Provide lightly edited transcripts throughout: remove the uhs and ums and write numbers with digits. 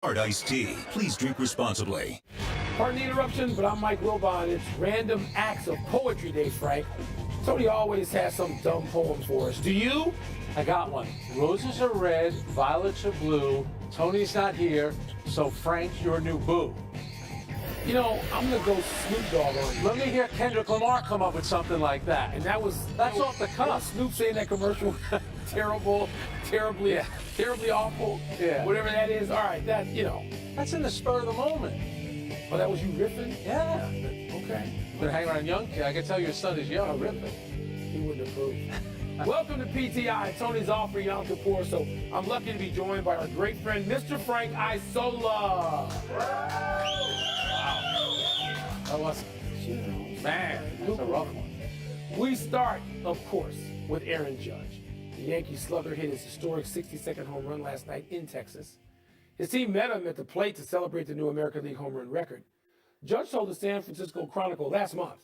Hard iced tea. Please drink responsibly. Pardon the interruption, but I'm Mike Wilbon. It's Random Acts of Poetry Day, Frank. Tony always has some dumb poem for us. Do you? I got one. Roses are red, violets are blue. Tony's not here, so Frank's your new boo. You know, I'm going to go Snoop Dogg on you. Let me hear Kendrick Lamar come up with something like that. And that's off the cuff. Snoop saying that commercial, terrible, terribly awful, whatever that is. All right, That's in the spur of the moment. Oh, that was you riffing? Yeah. Okay. Been hanging around young kid. I can tell your son is young. Riffing. He wouldn't approve. Welcome to PTI. Tony's off for Yom Kippur, so I'm lucky to be joined by our great friend, Mr. Frank Isola. That was, man, that's a rough one. We start, of course, with Aaron Judge. The Yankee slugger hit his historic 62nd home run last night in Texas. His team met him at the plate to celebrate the new American League home run record. Judge told the San Francisco Chronicle last month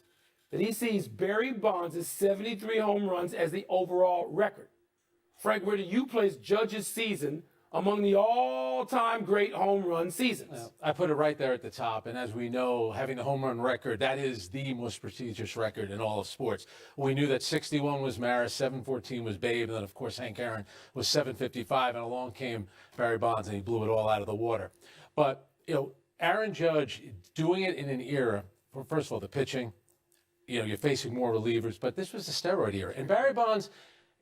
that he sees Barry Bonds' 73 home runs as the overall record. Frank, where do you place Judge's season among the all-time great home run seasons? I put it right there at the top, and as we know, having the home run record, that is the most prestigious record in all of sports. We knew that 61 was Maris, 714 was Babe, and then, of course, Hank Aaron was 755, and along came Barry Bonds, and he blew it all out of the water. But, Aaron Judge doing it in an era, first of all, the pitching, you're facing more relievers, but this was the steroid era. And Barry Bonds,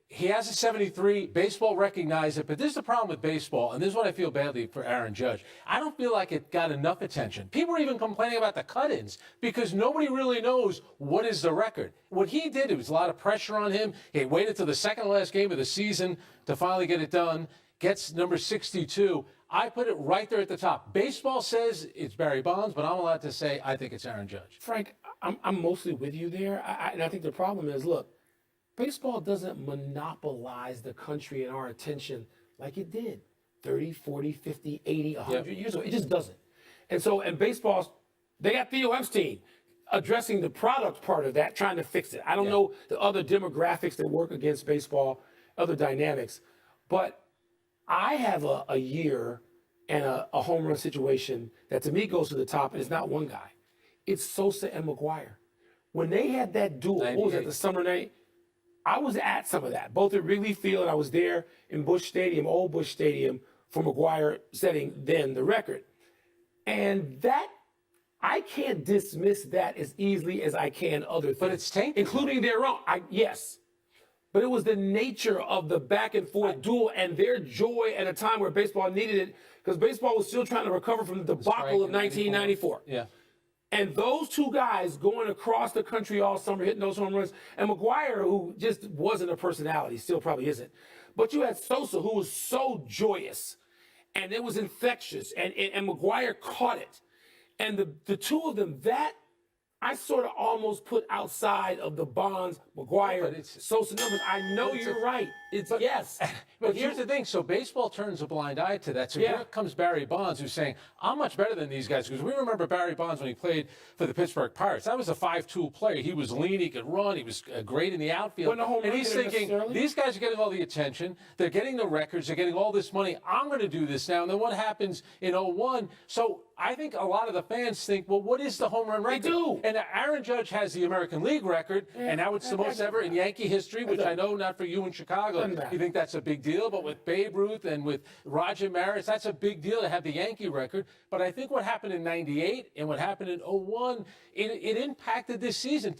he has a 73. Baseball recognized it, but this is the problem with baseball, and this is what I feel badly for Aaron Judge. I don't feel like it got enough attention. People are even complaining about the cut-ins because nobody really knows what is the record. What he did, it was a lot of pressure on him. He waited till the second to last game of the season to finally get it done. Gets number 62. I put it right there at the top. Baseball says it's Barry Bonds, but I'm allowed to say I think it's Aaron Judge. Frank, I'm mostly with you there. And I think the problem is, look, baseball doesn't monopolize the country and our attention like it did 30, 40, 50, 80, 100 years ago. It just doesn't. And baseball, they got Theo Epstein addressing the product part of that, trying to fix it. I don't know the other demographics that work against baseball, other dynamics. But I have a year and a home run situation that to me goes to the top, and it's not one guy. It's Sosa and McGuire. When they had that duel, what was that, the summer night? I was at some of that, both at Wrigley Field, and I was there in Busch Stadium, old Busch Stadium, for McGuire setting then the record. And that, I can't dismiss that as easily as I can other things. But it's tainted. Including their own, yes. But it was the nature of the back and forth duel and their joy at a time where baseball needed it, because baseball was still trying to recover from the debacle of 1994. Yeah. And those two guys going across the country all summer, hitting those home runs, and McGuire, who just wasn't a personality, still probably isn't. But you had Sosa, who was so joyous, and it was infectious, and McGuire caught it. And the two of them, that I sort of almost put outside of the Bonds, McGuire, Sosa numbers. I know you're right. Yes. But here's the thing. So baseball turns a blind eye to that. So here comes Barry Bonds, who's saying, I'm much better than these guys. Because we remember Barry Bonds when he played for the Pittsburgh Pirates. That was a 5-tool player. He was lean. He could run. He was great in the outfield. And he's thinking, these guys are getting all the attention. They're getting the records. They're getting all this money. I'm going to do this now. And then what happens in 01? So I think a lot of the fans think, well, what is the home run record? They do. And Aaron Judge has the American League record, and now it's the most ever in Yankee history, which I know not for you in Chicago. You think that's a big deal, but with Babe Ruth and with Roger Maris, that's a big deal to have the Yankee record. But I think what happened in 98 and what happened in 01, it impacted this season.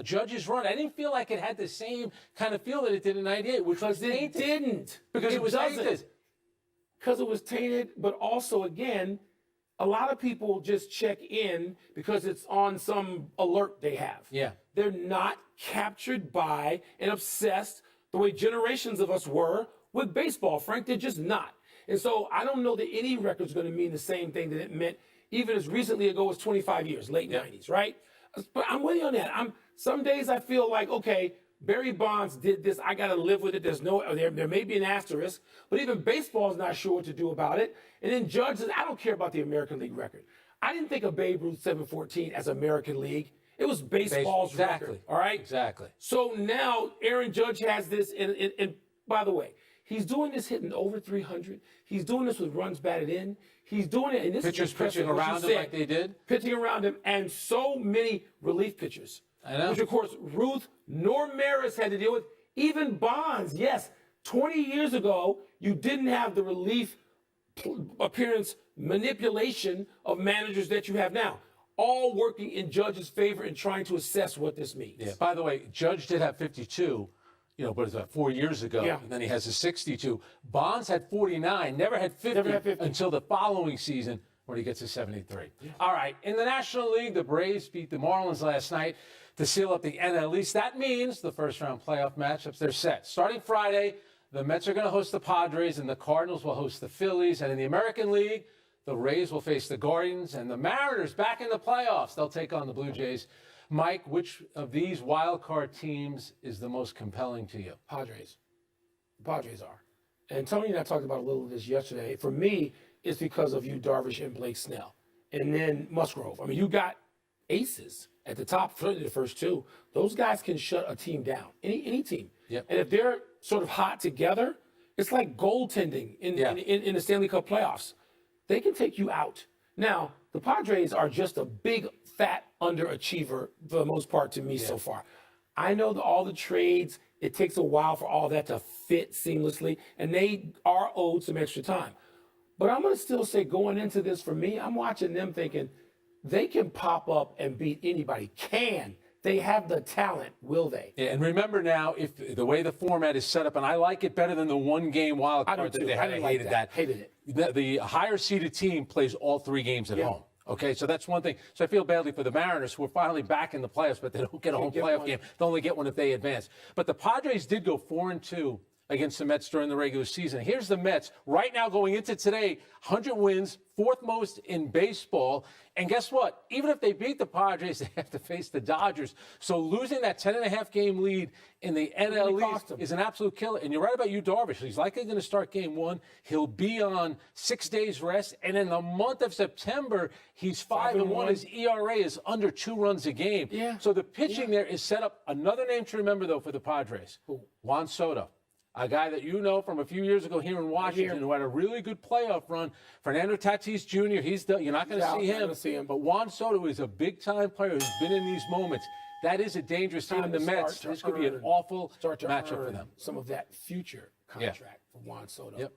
Judge's run, I didn't feel like it had the same kind of feel that it did in 98, which was tainted. It didn't. Because it was tainted. Because it was tainted, but also, again, a lot of people just check in because it's on some alert they have. Yeah. They're not captured by and obsessed the way generations of us were with baseball, Frank. They're just not. And so I don't know that any record's going to mean the same thing that it meant even as recently ago as 25 years, late 90s, right? But I'm with you on that. Some days I feel like, okay, Barry Bonds did this. I got to live with it. There may be an asterisk, but even baseball's not sure what to do about it. And then Judge says, I don't care about the American League record. I didn't think of Babe Ruth 714 as American League. It was baseball's record. All right? Exactly. So now Aaron Judge has this, and by the way, He's doing this hitting over 300. He's doing this with runs batted in. He's doing it, and this Pitchers is impressive, pitching around him like they did. Pitching around him, and so many relief pitchers. I know. Which, of course, Ruth nor Maris had to deal with. Even Bonds, yes. 20 years ago, you didn't have the relief appearance manipulation of managers that you have now. All working in Judge's favor and trying to assess what this means. Yeah. By the way, Judge did have 52, but it's about 4 years ago. Yeah. And then he has a 62. Bonds had 49, never had 50 until the following season when he gets to 73. Yeah. All right. In the National League, the Braves beat the Marlins last night to seal up the NL East. That means the first-round playoff matchups, they're set. Starting Friday, the Mets are going to host the Padres, and the Cardinals will host the Phillies. And in the American League, the Rays will face the Guardians, and the Mariners back in the playoffs. They'll take on the Blue Jays. Mike, which of these wild card teams is the most compelling to you? Padres. The Padres are. And Tony and I talked about a little of this yesterday. For me, it's because of Yu Darvish and Blake Snell. And then Musgrove. I mean, you got aces at the top, certainly the first two. Those guys can shut a team down, any team. Yep. And if they're sort of hot together, it's like goaltending in the Stanley Cup playoffs. They can take you out. Now, the Padres are just a big, fat underachiever for the most part to me so far. I know that all the trades, it takes a while for all that to fit seamlessly, and they are owed some extra time. But I'm going to still say going into this, for me, I'm watching them thinking they can pop up and beat anybody. Can they have the talent? Will they? Yeah, and remember now, if the way the format is set up, and I like it better than the one-game wild card that they had. I hated that. Hated it. The higher-seeded team plays all 3 games at home. Okay, so that's one thing. So I feel badly for the Mariners, who are finally back in the playoffs, but they don't get a home playoff game. They only get one if they advance. But the Padres did go 4-2 against the Mets during the regular season. Here's the Mets right now going into today, 100 wins, 4th most in baseball. And guess what? Even if they beat the Padres, they have to face the Dodgers. So losing that 10.5 game lead in the NL East is an absolute killer. And you're right about Yu Darvish. He's likely going to start game 1. He'll be on 6 days rest. And in the month of September, he's 5-1. His ERA is under 2 runs a game. Yeah. So the pitching there is set up. Another name to remember, though, for the Padres. Juan Soto. A guy that you know from a few years ago here in Washington who had a really good playoff run. Fernando Tatis Jr., you're not going to see him. But Juan Soto is a big-time player who's been in these moments. That is a dangerous team in the Mets. This could be an awful matchup for them. Some of that future contract for Juan Soto. Yep.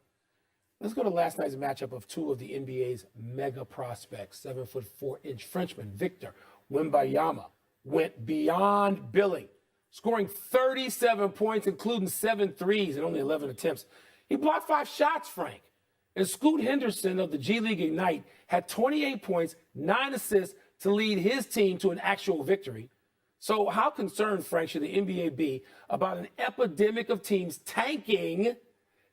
Let's go to last night's matchup of 2 of the NBA's mega prospects. 7'4" Frenchman Victor Wembanyama went beyond billing, scoring 37 points, including 7 threes and only 11 attempts. He blocked 5 shots, Frank. And Scoot Henderson of the G League Ignite had 28 points, 9 assists to lead his team to an actual victory. So how concerned, Frank, should the NBA be about an epidemic of teams tanking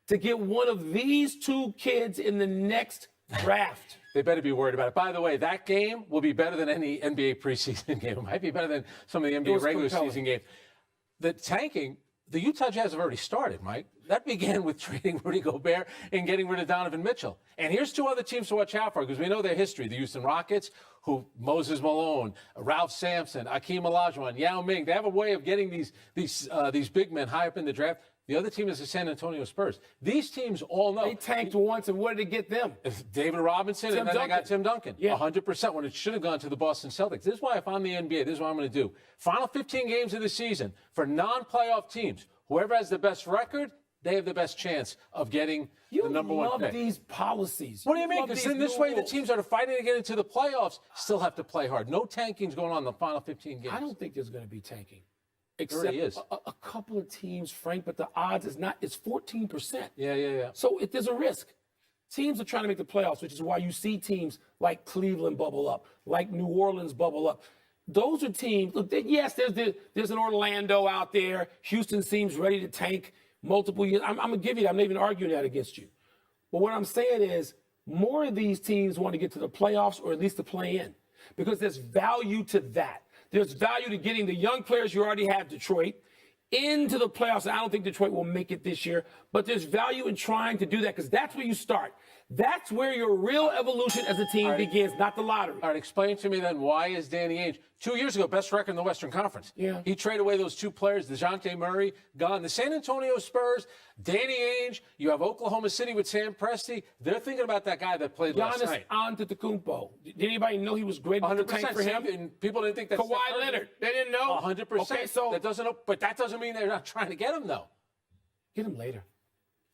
to get one of these 2 kids in the next draft? They better be worried about it. By the way, that game will be better than any NBA preseason game. It might be better than some of the NBA regular season games. The tanking, the Utah Jazz have already started, Mike. That began with trading Rudy Gobert and getting rid of Donovan Mitchell. And here's 2 other teams to watch out for because we know their history. The Houston Rockets, who Moses Malone, Ralph Sampson, Akeem Olajuwon, Yao Ming. They have a way of getting these big men high up in the draft. The other team is the San Antonio Spurs. These teams all know. They tanked once, and what did it get them? David Robinson, and then they got Tim Duncan. Yeah. 100% when it should have gone to the Boston Celtics. This is why if I'm the NBA, this is what I'm going to do. Final 15 games of the season for non-playoff teams. Whoever has the best record, they have the best chance of getting the number 1 pick. You love these policies. What do you mean? Because in this way, the teams that are fighting to get into the playoffs still have to play hard. No tanking's going on in the final 15 games. I don't think there's going to be tanking. Except really is. A couple of teams, Frank, but the odds is not. It's 14%. Yeah. So there's a risk. Teams are trying to make the playoffs, which is why you see teams like Cleveland bubble up, like New Orleans bubble up. Those are teams. Look, yes, there's an Orlando out there. Houston seems ready to tank multiple years. I'm going to give you that. I'm not even arguing that against you. But what I'm saying is more of these teams want to get to the playoffs or at least to play in because there's value to that. There's value to getting the young players you already have, Detroit, into the playoffs. And I don't think Detroit will make it this year, but there's value in trying to do that because that's where you start. That's where your real evolution as a team begins, not the lottery. All right, explain to me then, why is Danny Ainge 2 years ago best record in the Western Conference? Yeah. He traded away those two players, DeJounte Murray, gone. The San Antonio Spurs, Danny Ainge, you have Oklahoma City with Sam Presti. They're thinking about that guy that played last night. Giannis Antetokounmpo. Did anybody know he was great in the tank for him? And people didn't think that. Kawhi Leonard. They didn't know? 100%. Okay, so but that doesn't mean they're not trying to get him, though. get him later.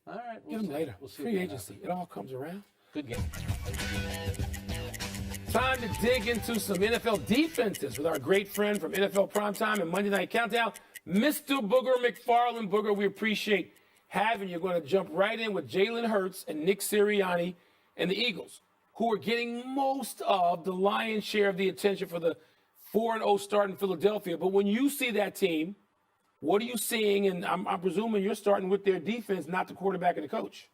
All right. Get him later. We'll see. Free agency. It all comes around. Good game. Time to dig into some NFL defenses with our great friend from NFL Primetime and Monday Night Countdown, Mr. Booger McFarland. Booger, we appreciate having you. Going to jump right in with Jalen Hurts and Nick Sirianni and the Eagles, who are getting most of the lion's share of the attention for the 4-0 start in Philadelphia. But when you see that team, what are you seeing? And I'm presuming you're starting with their defense, not the quarterback and the coach.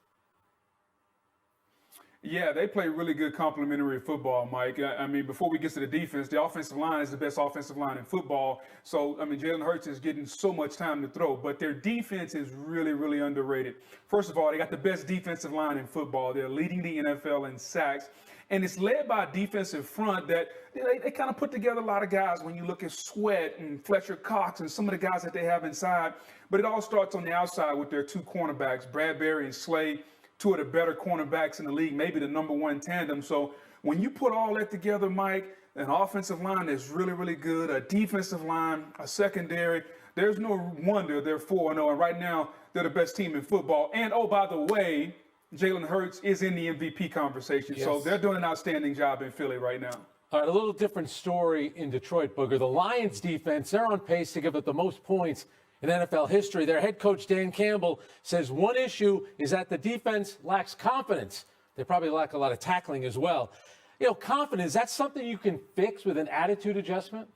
Yeah, they play really good complementary football, Mike. I mean, before we get to the defense, the offensive line is the best offensive line in football. So, I mean, Jalen Hurts is getting so much time to throw, but their defense is really, really underrated. First of all, they got the best defensive line in football. They're leading the NFL in sacks. And it's led by a defensive front that they kind of put together a lot of guys when you look at Sweat and Fletcher Cox and some of the guys that they have inside. But it all starts on the outside with their two cornerbacks, Bradbury and Slay. Two of the better cornerbacks in the league, maybe the number one tandem. So when you put all that together, Mike, an offensive line that's really, really good, a defensive line, a secondary, there's no wonder they're 4-0. And right now, they're the best team in football. And, oh, by the way, Jalen Hurts is in the MVP conversation. Yes. So they're doing an outstanding job in Philly right now. All right, a little different story in Detroit, Booger. The Lions defense, they're on pace to give up the most points in NFL history. Their head coach, Dan Campbell, says one issue is that the defense lacks confidence. They probably lack a lot of tackling as well. You know, confidence, that's something you can fix with an attitude adjustment?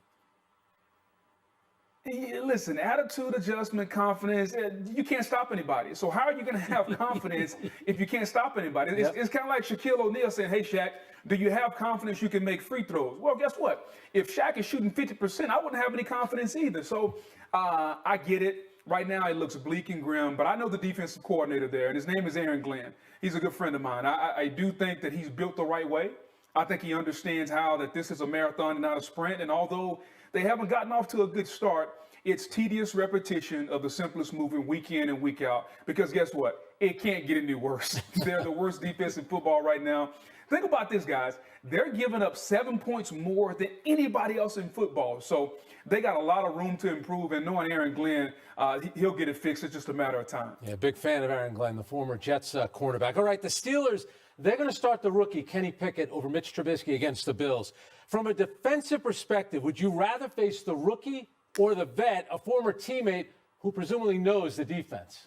Listen, attitude adjustment, confidence, you can't stop anybody. So how are you going to have confidence if you can't stop anybody? It's kind of like Shaquille O'Neal saying, hey, Shaq, do you have confidence you can make free throws? Well, guess what? If Shaq is shooting 50%, I wouldn't have any confidence either. So I get it. Right now, it looks bleak and grim, but I know the defensive coordinator there, and his name is Aaron Glenn. He's a good friend of mine. I do think that he's built the right way. I think he understands how that this is a marathon and not a sprint. And although they haven't gotten off to a good start, it's tedious repetition of the simplest movement week in and week out. Because guess what? It can't get any worse. They're the worst defense in football right now. Think about this, guys. They're giving up 7 points more than anybody else in football. So they got a lot of room to improve. And knowing Aaron Glenn, he'll get it fixed. It's just a matter of time. Yeah, big fan of Aaron Glenn, the former Jets cornerback. All right, the Steelers, they're going to start the rookie, Kenny Pickett, over Mitch Trubisky against the Bills. From a defensive perspective, would you rather face the rookie or the vet, a former teammate who presumably knows the defense?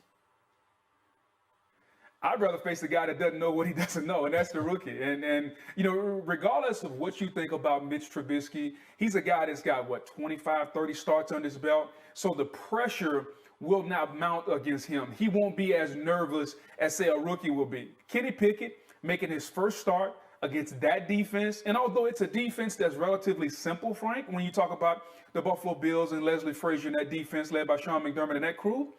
I'd rather face the guy that doesn't know what he doesn't know, and that's the rookie. And you know, regardless of what you think about Mitch Trubisky, he's a guy that's got, 25, 30 starts under his belt. So the pressure will not mount against him. He won't be as nervous as, say, a rookie will be. Kenny Pickett making his first start against that defense. And although it's a defense that's relatively simple, Frank, when you talk about the Buffalo Bills and Leslie Frazier and that defense led by Sean McDermott and that crew,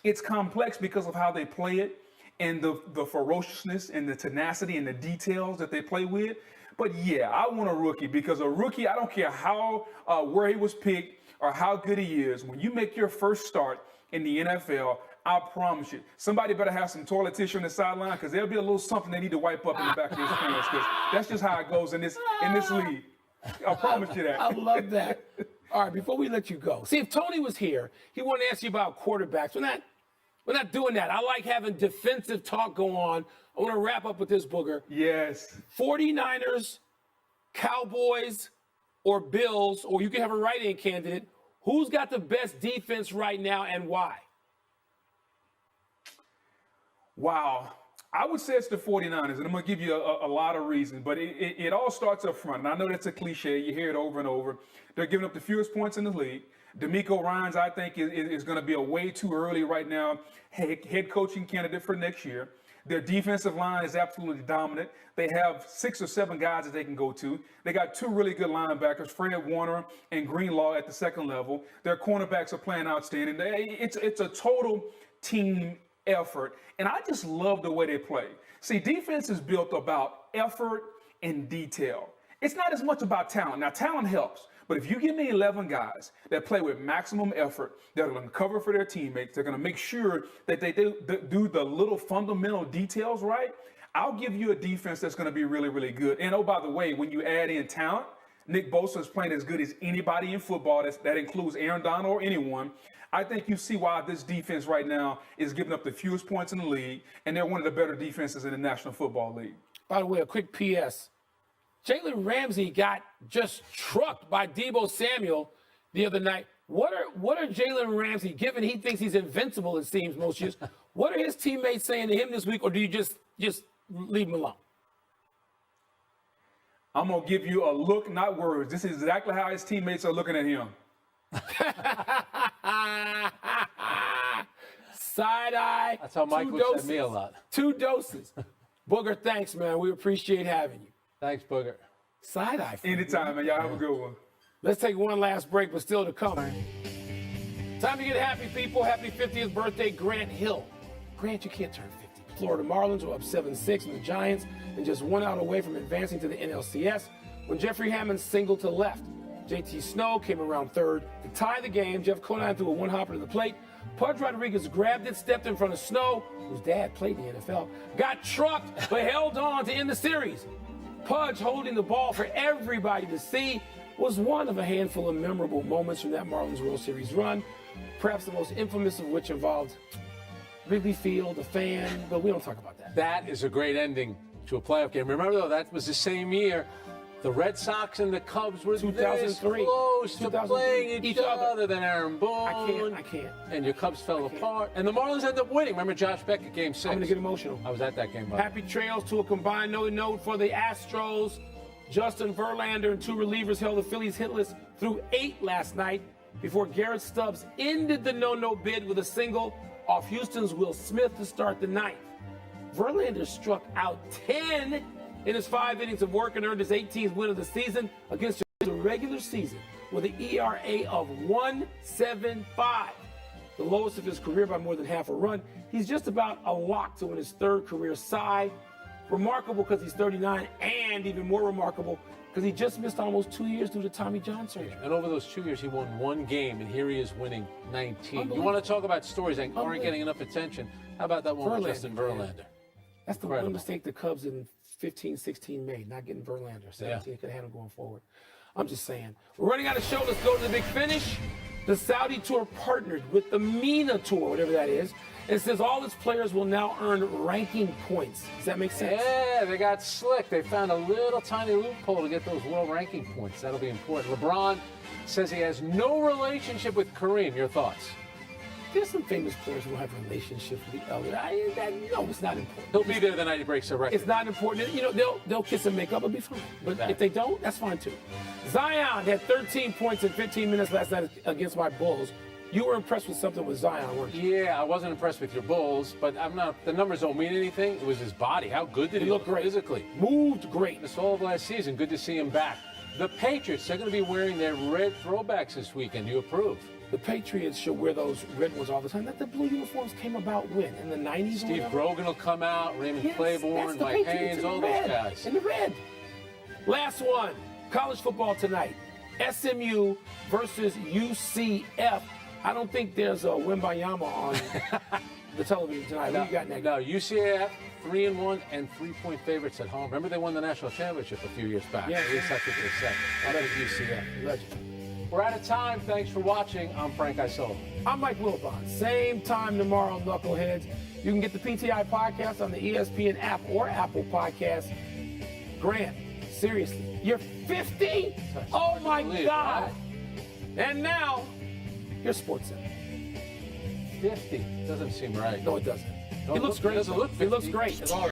it's complex because of how they play it and the ferociousness and the tenacity and the details that they play with. But yeah, I want a rookie because a rookie, I don't care how, where he was picked or how good he is. When you make your first start in the NFL, I promise you, somebody better have some toilet tissue on the sideline because there'll be a little something they need to wipe up in the back of his pants because that's just how it goes in this league. I promise you that. I love that. All right, before we let you go, see, if Tony was here, he wanted to ask you about quarterbacks. We're not doing that. I like having defensive talk go on. I want to wrap up with this, Booger. Yes. 49ers, Cowboys, or Bills, or you can have a write-in candidate. Who's got the best defense right now and why? Wow. I would say it's the 49ers, and I'm going to give you a lot of reasons, but it all starts up front. And I know that's a cliche. You hear it over and over. They're giving up the fewest points in the league. DeMeco Ryans, I think, is going to be a way too early right now head coaching candidate for next year. Their defensive line is absolutely dominant. They have 6 or 7 guys that they can go to. They got 2 really good linebackers, Fred Warner and Greenlaw at the second level. Their cornerbacks are playing outstanding. It's a total team effort, and I just love the way they play. See, defense is built about effort and detail. It's not as much about talent. Now, talent helps, but if you give me 11 guys that play with maximum effort, that are going to cover for their teammates, they're going to make sure that they do the little fundamental details right, I'll give you a defense that's going to be really, really good. And oh, by the way, when you add in talent, Nick Bosa is playing as good as anybody in football. That includes Aaron Donald or anyone. I think you see why this defense right now is giving up the fewest points in the league, and they're one of the better defenses in the National Football League. By the way, a quick PS. Jalen Ramsey got just trucked by Deebo Samuel the other night. What are Jalen Ramsey, given he thinks he's invincible, it seems most years, what are his teammates saying to him this week, or do you just leave him alone? I'm going to give you a look, not words. This is exactly how his teammates are looking at him. Side eye. That's how Mike looks at me a lot. 2 doses. Booger, thanks, man. We appreciate having you. Thanks, Booger. Side eye. Anytime, man. Y'all have a good one. Let's take one last break, but still to come. Time to get happy, people. Happy 50th birthday, Grant Hill. Grant, you can't turn 50. Florida Marlins were up 7-6 from the Giants and just 1 out away from advancing to the NLCS when Jeffrey Hammond singled to left. JT Snow came around third to tie the game. Jeff Conine threw a one-hopper to the plate. Pudge Rodriguez grabbed it, stepped in front of Snow, whose dad played in the NFL, got trucked, but held on to end the series. Pudge holding the ball for everybody to see was one of a handful of memorable moments from that Marlins World Series run, perhaps the most infamous of which involved Wrigley Field, the fan, but we don't talk about that. That is a great ending to a playoff game. Remember, though, that was the same year the Red Sox and the Cubs were 2003. this close to playing each other. Then Aaron Boone. I can't. And your Cubs fell apart. And the Marlins ended up winning. Remember Josh Beck at Game 6? I'm going to get emotional. I was at that game, buddy. Happy trails to a combined no-note for the Astros. Justin Verlander and 2 relievers held the Phillies hitless through 8 last night before Garrett Stubbs ended the no-no bid with a single off Houston's Will Smith to start the 9th. Verlander struck out 10 in his 5 innings of work and earned his 18th win of the season against the regular season with an ERA of 1.75, the lowest of his career by more than half a run. He's just about a lock to win his 3rd career Cy. Remarkable because he's 39, and even more remarkable because he just missed almost 2 years due to Tommy John surgery. And over those 2 years, he won 1 game, and here he is winning 19. You want to talk about stories that aren't getting enough attention? How about that one with Justin Verlander? That's the one mistake the Cubs in 15-16 made, not getting Verlander. 17 could have had him going forward. I'm just saying. We're running out of show. Let's go to the big finish. The Saudi Tour partnered with the MENA Tour, whatever that is, and says all its players will now earn ranking points. Does that make sense? Yeah, they got slick. They found a little tiny loophole to get those world ranking points. That'll be important. LeBron says he has no relationship with Kareem. Your thoughts? There's some famous players who have relationships with the other. No, it's not important. He'll be there the night he breaks the record. It's not important. You know, they'll kiss and make up. It'll be fine. But if they don't, that's fine too. Zion had 13 points in 15 minutes last night against my Bulls. You were impressed with something with Zion, weren't you? Yeah, I wasn't impressed with your Bulls, but I'm not. The numbers don't mean anything. It was his body. How good did he look great physically? Moved great. This all of last season. Good to see him back. The Patriots, they're going to be wearing their red throwbacks this weekend. Do you approve? The Patriots should wear those red ones all the time. That the blue uniforms came about when? In the 90s? Steve Grogan will come out, Raymond Claiborne, Mike Haynes, all those guys. In the red. Last one. College football tonight. SMU versus UCF. I don't think there's a Wembayama on the television tonight. What do you got next? No, UCF 3-1 and 3-point favorites at home. Remember they won the national championship a few years back. Yeah. At least that's what they said. I bet UCF. Legend. We're out of time. Thanks for watching. I'm Frank Isola. I'm Mike Wilbon. Same time tomorrow, Knuckleheads. You can get the PTI podcast on the ESPN app or Apple Podcasts. Grant, seriously, you're 50? Oh my God. And now, your Sports Center. 50 doesn't seem right. No, it doesn't. He looks great. Doesn't look 50. He looks great. As always.